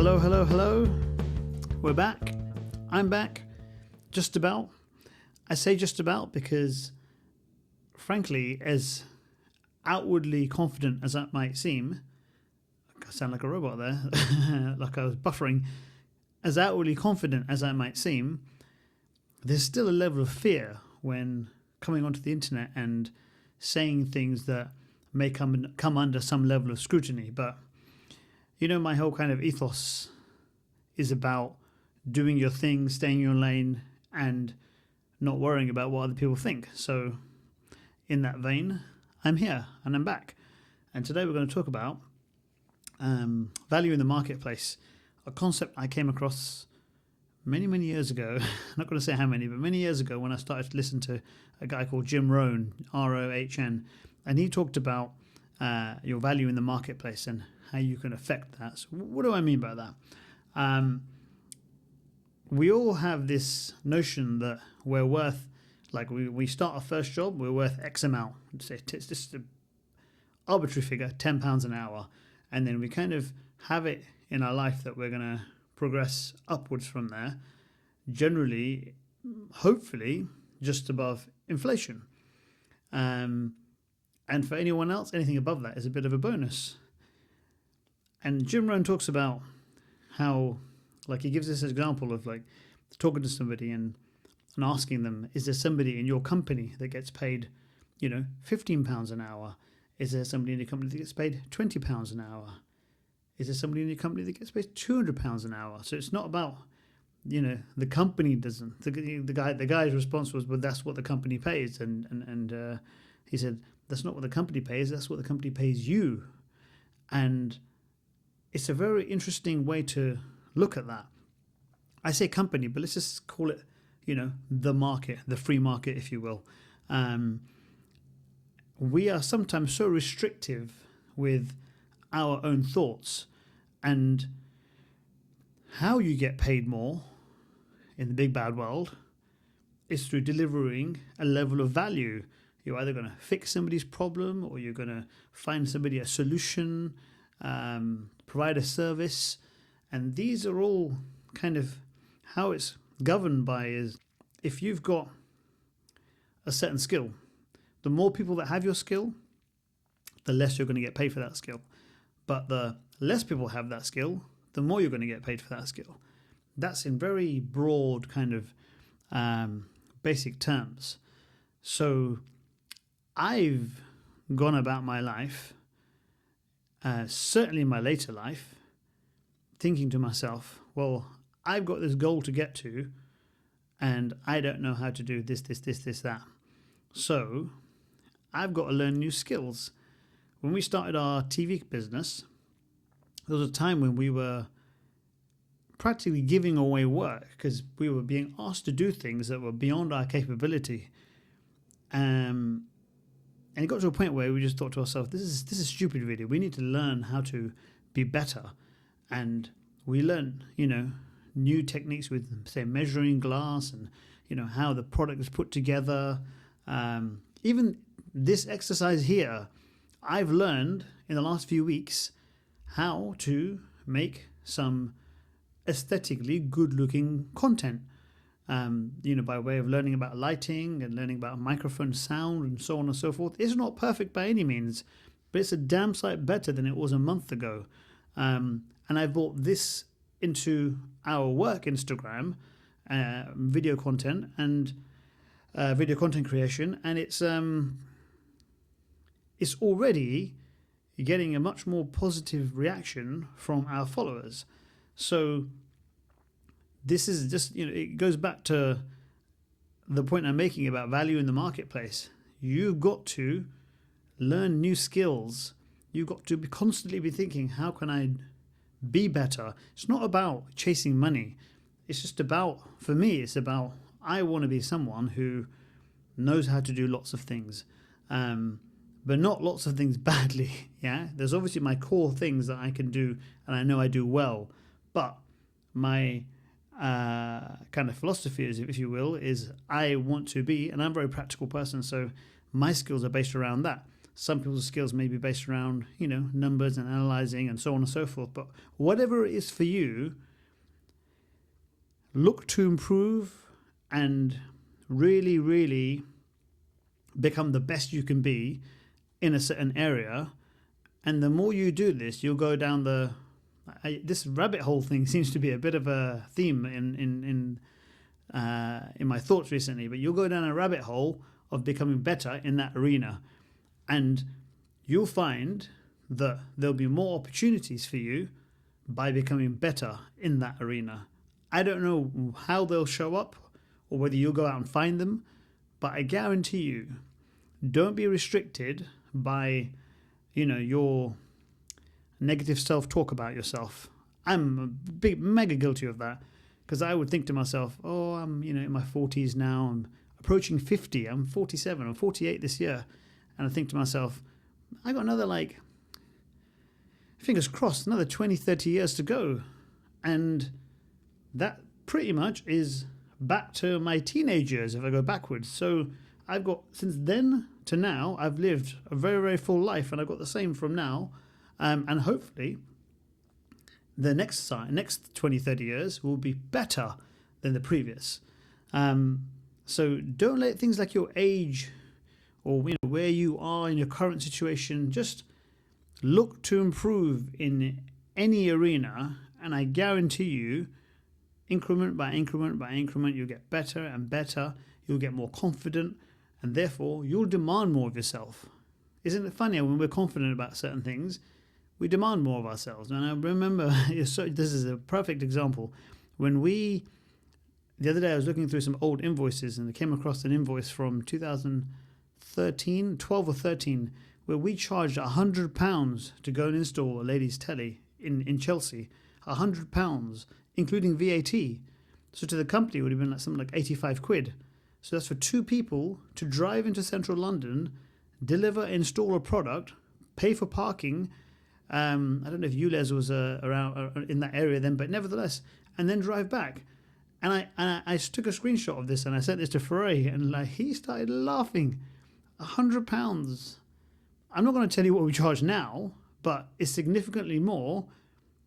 Hello, hello, hello. We're back. I'm back. Just about. I say just about because, frankly, as outwardly confident as that might seem, I sound like a robot there, like I was buffering. As outwardly confident as I might seem, there's still a level of fear when coming onto the internet and saying things that may come under some level of scrutiny. But you know, my whole kind of ethos is about doing your thing, staying in your lane, and not worrying about what other people think. So in that vein, I'm here and I'm back. And today we're going to talk about value in the marketplace, a concept I came across many, many years ago. I'm not going to say how many, but many years ago when I started to listen to a guy called Jim Rohn, R-O-H-N, and he talked about your value in the marketplace and how you can affect that. So what do I mean by that? We all have this notion that we're worth, like we start our first job, we're worth X amount. Say it's just an arbitrary figure, £10 an hour. And then we kind of have it in our life that we're going to progress upwards from there, generally, hopefully, just above inflation. And for anyone else, anything above that is a bit of a bonus. And Jim Rohn talks about how, like, he gives this example of like talking to somebody and asking them, is there somebody in your company that gets paid, £15 an hour? Is there somebody in your company that gets paid £20 an hour? Is there somebody in your company that gets paid £200 an hour? So it's not about, the company doesn't. The guy's response was, well, that's what the company pays. And he said, that's not what the company pays. That's what the company pays you. And it's a very interesting way to look at that. I say company, but let's just call it, the market, the free market, if you will. We are sometimes so restrictive with our own thoughts, and how you get paid more in the big bad world is through delivering a level of value. You're either going to fix somebody's problem, or you're going to find somebody a solution, provide a service. And these are all kind of how it's governed by is if you've got a certain skill, the more people that have your skill, the less you're going to get paid for that skill. But the less people have that skill, the more you're going to get paid for that skill. That's in very broad kind of basic terms. So I've gone about my life, certainly in my later life, thinking to myself, well, I've got this goal to get to, and I don't know how to do this, that. So I've got to learn new skills. When we started our TV business, there was a time when we were practically giving away work because we were being asked to do things that were beyond our capability. And it got to a point where we just thought to ourselves, this is stupid, really. We need to learn how to be better. And we learned, new techniques with, say, measuring glass and, how the product is put together. Even this exercise here, I've learned in the last few weeks how to make some aesthetically good-looking content, by way of learning about lighting and learning about microphone sound and so on and so forth. It's not perfect by any means, but it's a damn sight better than it was a month ago. And I brought this into our work Instagram, video content and video content creation, and it's already getting a much more positive reaction from our followers. So this is just, it goes back to the point I'm making about value in the marketplace. You've got to learn new skills. You've got to constantly be thinking, how can I be better? It's not about chasing money. It's just about, for me, it's about, I want to be someone who knows how to do lots of things. But not lots of things badly, yeah? There's obviously my core things that I can do and I know I do well. But my kind of philosophy, is, if you will, is I want to be, and I'm a very practical person, so my skills are based around that. Some people's skills may be based around, numbers and analyzing and so on and so forth. But whatever it is for you, look to improve and really, really become the best you can be in a certain area. And the more you do this, you'll go down this rabbit hole thing seems to be a bit of a theme in my thoughts recently. But you'll go down a rabbit hole of becoming better in that arena, and you'll find that there'll be more opportunities for you by becoming better in that arena. I don't know how they'll show up or whether you'll go out and find them, but I guarantee you, don't be restricted by, your negative self-talk about yourself. I'm mega guilty of that, because I would think to myself, oh, I'm, in my 40s now, I'm approaching 50, I'm 47, I'm 48 this year. And I think to myself, I got another, fingers crossed, another 20, 30 years to go. And that pretty much is back to my teenage years if I go backwards. So I've got, since then to now, I've lived a very, very full life, and I've got the same from now. And hopefully the next 20, 30 years will be better than the previous. So don't let things like your age or where you are in your current situation, just look to improve in any arena, and I guarantee you, increment by increment by increment, you'll get better and better, you'll get more confident, and therefore you'll demand more of yourself. Isn't it funny when we're confident about certain things, we demand more of ourselves? And I remember, this is a perfect example. The other day I was looking through some old invoices, and I came across an invoice from 12 or 13, where we charged £100 to go and install a ladies' telly in Chelsea. £100, including VAT. So to the company, it would have been something like 85 quid. So that's for two people to drive into central London, deliver, install a product, pay for parking. I don't know if ULEZ was around in that area then, but nevertheless, and then drive back. And I took a screenshot of this and I sent this to Foray, and he started laughing. £100. I'm not going to tell you what we charge now, but it's significantly more,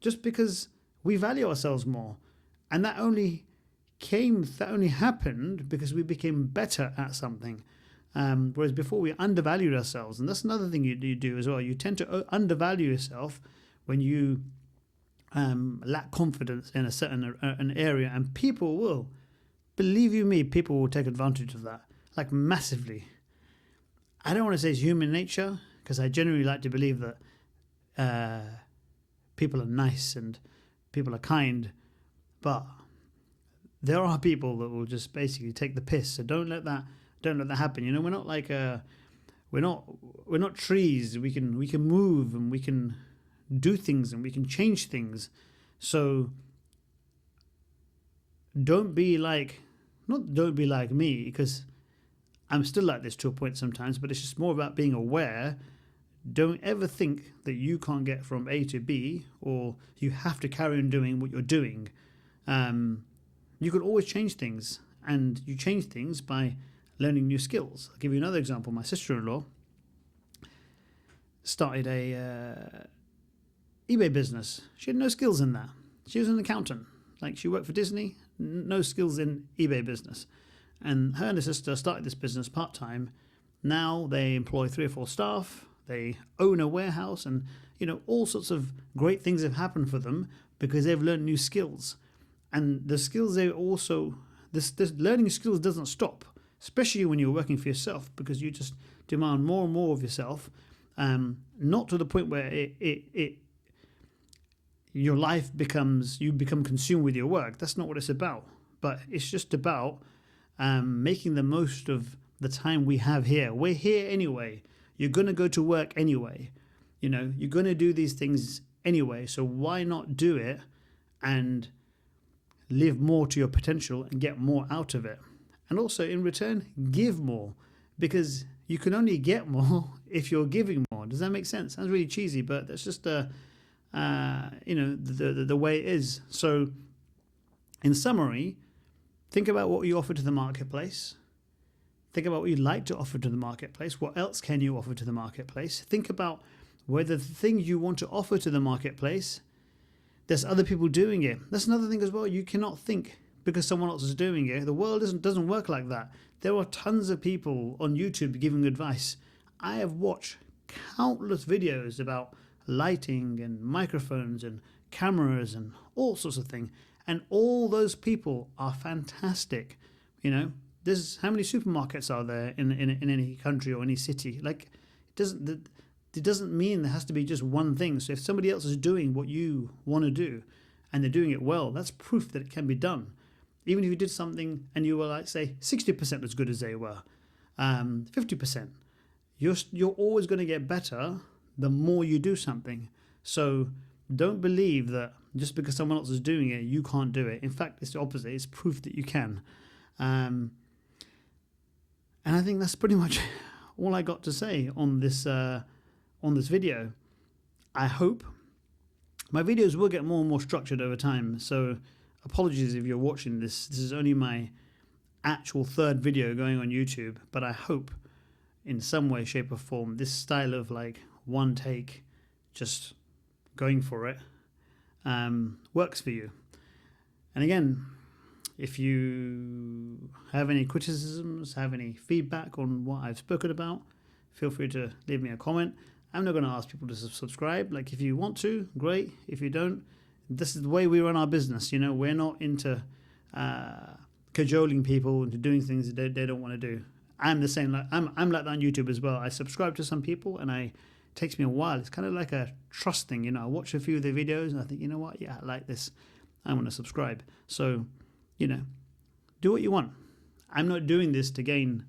just because we value ourselves more. And that only happened because we became better at something. Whereas before we undervalued ourselves. And that's another thing you do as well. You tend to undervalue yourself when you lack confidence in a certain an area. And people will, believe you me, people will take advantage of that, massively. I don't want to say it's human nature, because I generally like to believe that people are nice and people are kind, but there are people that will just basically take the piss. So don't let that happen. We're not we're not trees. We can move, and we can do things, and we can change things. So don't be like me, because I'm still like this to a point sometimes, but it's just more about being aware. Don't ever think that you can't get from A to B, or you have to carry on doing what you're doing. You can always change things, and you change things by learning new skills. I'll give you another example. My sister-in-law started a eBay business. She had no skills in that. She was an accountant. She worked for Disney, no skills in eBay business. And her and her sister started this business part-time. Now they employ 3 or 4 staff. They own a warehouse, and all sorts of great things have happened for them because they've learned new skills. And the skills they also, this learning skills doesn't stop, especially when you're working for yourself, because you just demand more and more of yourself, not to the point where your life you become consumed with your work. That's not what it's about. But it's just about making the most of the time we have here. We're here anyway. You're going to go to work anyway. You're going to do these things anyway. So why not do it and live more to your potential and get more out of it? And also, in return, give more, because you can only get more if you're giving more. Does that make sense? Sounds really cheesy, but that's just the way it is. So, in summary, think about what you offer to the marketplace. Think about what you'd like to offer to the marketplace. What else can you offer to the marketplace? Think about whether the thing you want to offer to the marketplace, there's other people doing it. That's another thing as well. You cannot think because someone else is doing it. The world doesn't work like that. There are tons of people on YouTube giving advice. I have watched countless videos about lighting and microphones and cameras and all sorts of things. And all those people are fantastic. You know, there's how many supermarkets are there in any country or any city? Like, it doesn't mean there has to be just one thing. So if somebody else is doing what you want to do and they're doing it well, that's proof that it can be done. Even if you did something and you were like, say, 60% as good as they were, 50%, you're always going to get better the more you do something. So don't believe that just because someone else is doing it, you can't do it. In fact, it's the opposite. It's proof that you can. And I think that's pretty much all I got to say on this video. I hope my videos will get more and more structured over time. So apologies if you're watching this. This is only my actual third video going on YouTube, but I hope in some way, shape or form, this style of like one take, just going for it, works for you. And again, if you have any criticisms, have any feedback on what I've spoken about, feel free to leave me a comment. I'm not going to ask people to subscribe. Like, if you want to, great. If you don't, this is the way we run our business. You know, we're not into cajoling people into doing things that they don't want to do. I'm the same. Like, I'm like that on YouTube as well. I subscribe to some people, and it takes me a while. It's kind of like a trust thing. You know, I watch a few of their videos, and I think, you know what? Yeah, I like this. I want to subscribe. So, you know, do what you want. I'm not doing this to gain.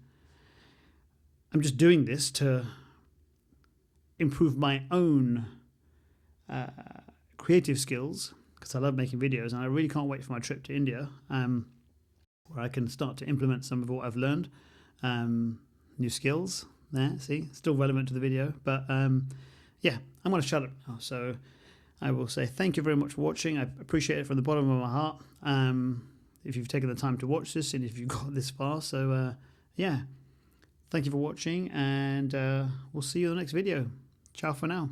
I'm just doing this to improve my own creative skills, because I love making videos, and I really can't wait for my trip to India, where I can start to implement some of what I've learned. New skills there, see, still relevant to the video. But yeah, I'm going to shut up now. So I will say thank you very much for watching. I appreciate it from the bottom of my heart. If you've taken the time to watch this and if you've got this far. So yeah, thank you for watching, and we'll see you in the next video. Ciao for now.